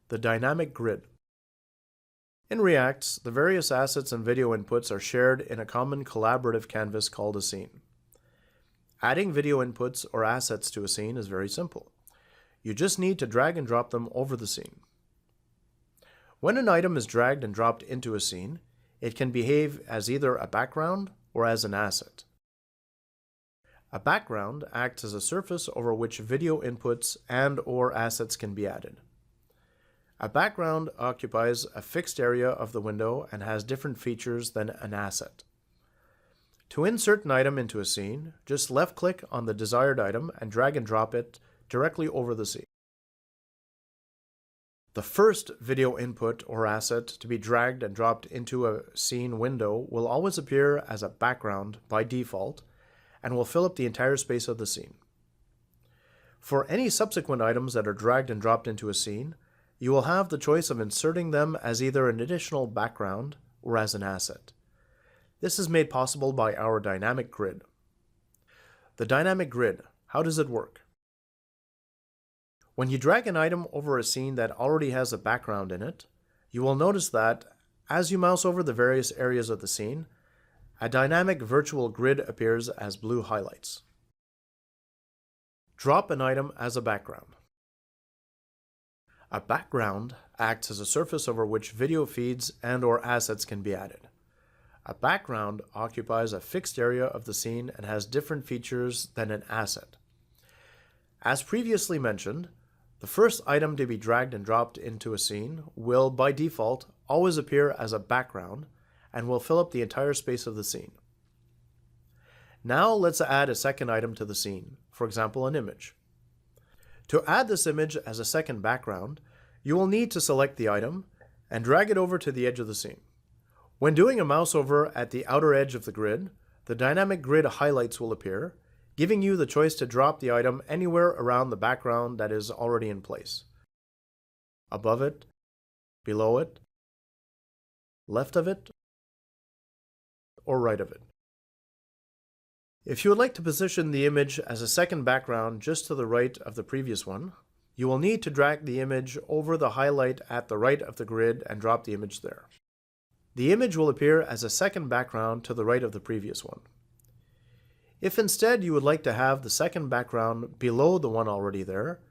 The dynamic grid. In React, the various assets and video inputs are shared in a common collaborative canvas called a scene. Adding video inputs or assets to a scene is very simple. You just need to drag and drop them over the scene. When an item is dragged and dropped into a scene, it can behave as either a background or as an asset. A background acts as a surface over which video inputs and/or assets can be added. A background occupies a fixed area of the window and has different features than an asset. To insert an item into a scene, just left-click on the desired item and drag and drop it directly over the scene. The first video input or asset to be dragged and dropped into a scene window will always appear as a background by default and will fill up the entire space of the scene. For any subsequent items that are dragged and dropped into a scene, you will have the choice of inserting them as either an additional background or as an asset. This is made possible by our dynamic grid. The dynamic grid, how does it work? When you drag an item over a scene that already has a background in it, you will notice that as you mouse over the various areas of the scene, a dynamic virtual grid appears as blue highlights. Drop an item as a background. A background acts as a surface over which video feeds and/or assets can be added. A background occupies a fixed area of the scene and has different features than an asset. As previously mentioned, the first item to be dragged and dropped into a scene will, by default, always appear as a background and will fill up the entire space of the scene. Now let's add a second item to the scene, for example, an image. To add this image as a second background, you will need to select the item and drag it over to the edge of the scene. When doing a mouse over at the outer edge of the grid, the dynamic grid highlights will appear, giving you the choice to drop the item anywhere around the background that is already in place. Above it, below it, left of it, or right of it. If you would like to position the image as a second background just to the right of the previous one, you will need to drag the image over the highlight at the right of the grid and drop the image there. The image will appear as a second background to the right of the previous one. If instead you would like to have the second background below the one already there,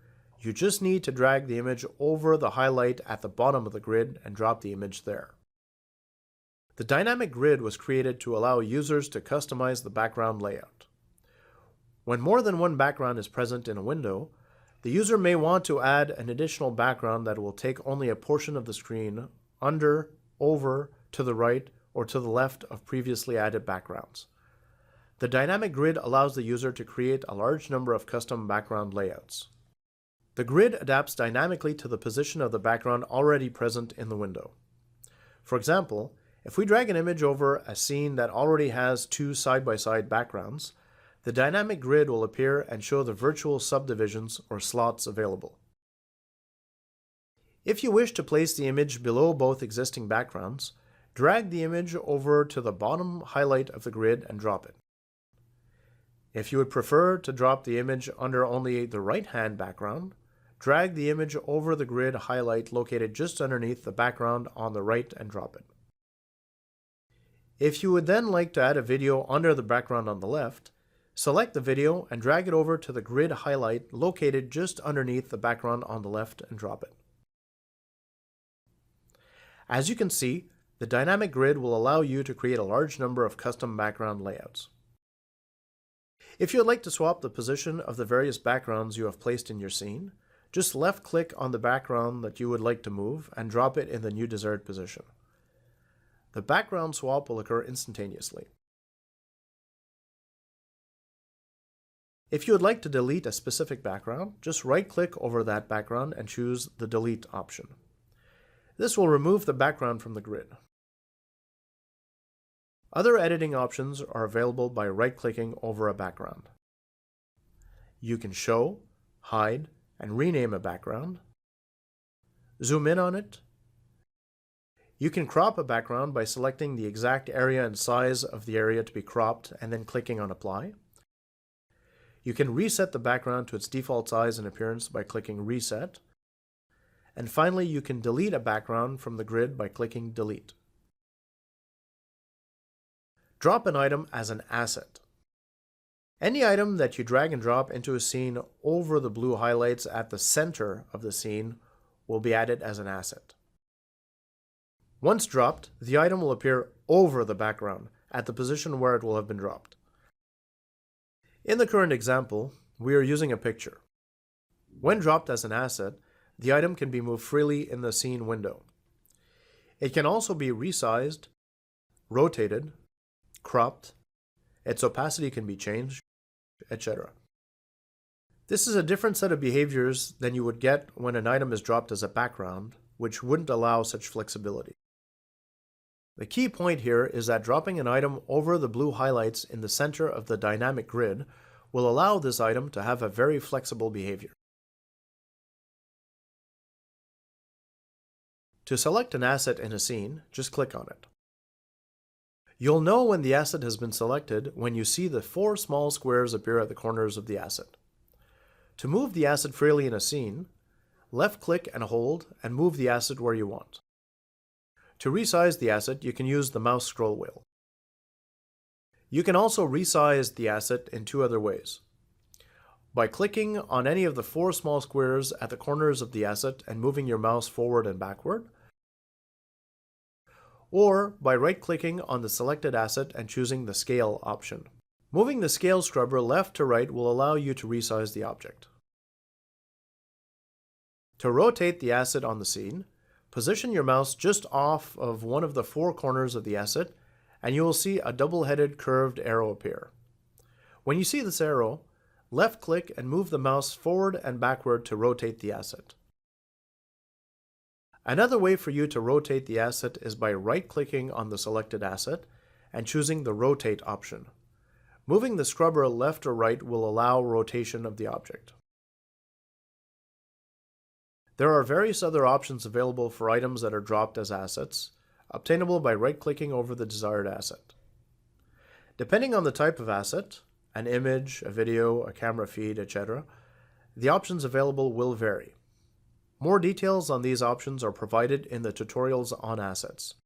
you just need to drag the image over the highlight at the bottom of the grid and drop the image there. The dynamic grid was created to allow users to customize the background layout. When more than one background is present in a window, the user may want to add an additional background that will take only a portion of the screen under, over, to the right, or to the left of previously added backgrounds. The dynamic grid allows the user to create a large number of custom background layouts. The grid adapts dynamically to the position of the background already present in the window. For example, if we drag an image over a scene that already has two side-by-side backgrounds, the dynamic grid will appear and show the virtual subdivisions or slots available. If you wish to place the image below both existing backgrounds, drag the image over to the bottom highlight of the grid and drop it. If you would prefer to drop the image under only the right-hand background, drag the image over the grid highlight located just underneath the background on the right and drop it. If you would then like to add a video under the background on the left, select the video and drag it over to the grid highlight located just underneath the background on the left and drop it. As you can see, the dynamic grid will allow you to create a large number of custom background layouts. If you would like to swap the position of the various backgrounds you have placed in your scene, just left-click on the background that you would like to move and drop it in the new desired position. The background swap will occur instantaneously. If you would like to delete a specific background, just right-click over that background and choose the Delete option. This will remove the background from the grid. Other editing options are available by right-clicking over a background. You can show, hide, and rename a background, zoom in on it. You can crop a background by selecting the exact area and size of the area to be cropped and then clicking on Apply. You can reset the background to its default size and appearance by clicking Reset. And finally, you can delete a background from the grid by clicking Delete. Drop an item as an asset. Any item that you drag and drop into a scene over the blue highlights at the center of the scene will be added as an asset. Once dropped, the item will appear over the background at the position where it will have been dropped. In the current example, we are using a picture. When dropped as an asset, the item can be moved freely in the scene window. It can also be resized, rotated, cropped, its opacity can be changed, etc. This is a different set of behaviors than you would get when an item is dropped as a background, which wouldn't allow such flexibility. The key point here is that dropping an item over the blue highlights in the center of the dynamic grid will allow this item to have a very flexible behavior. To select an asset in a scene, just click on it. You'll know when the asset has been selected when you see the 4 small squares appear at the corners of the asset. To move the asset freely in a scene, left-click and hold and move the asset where you want. To resize the asset, you can use the mouse scroll wheel. You can also resize the asset in 2 other ways. By clicking on any of the 4 small squares at the corners of the asset and moving your mouse forward and backward, or by right-clicking on the selected asset and choosing the Scale option. Moving the Scale scrubber left to right will allow you to resize the object. To rotate the asset on the scene, position your mouse just off of one of the 4 corners of the asset, and you will see a double-headed curved arrow appear. When you see this arrow, left-click and move the mouse forward and backward to rotate the asset. Another way for you to rotate the asset is by right-clicking on the selected asset and choosing the Rotate option. Moving the scrubber left or right will allow rotation of the object. There are various other options available for items that are dropped as assets, obtainable by right-clicking over the desired asset. Depending on the type of asset, an image, a video, a camera feed, etc., the options available will vary. More details on these options are provided in the tutorials on assets.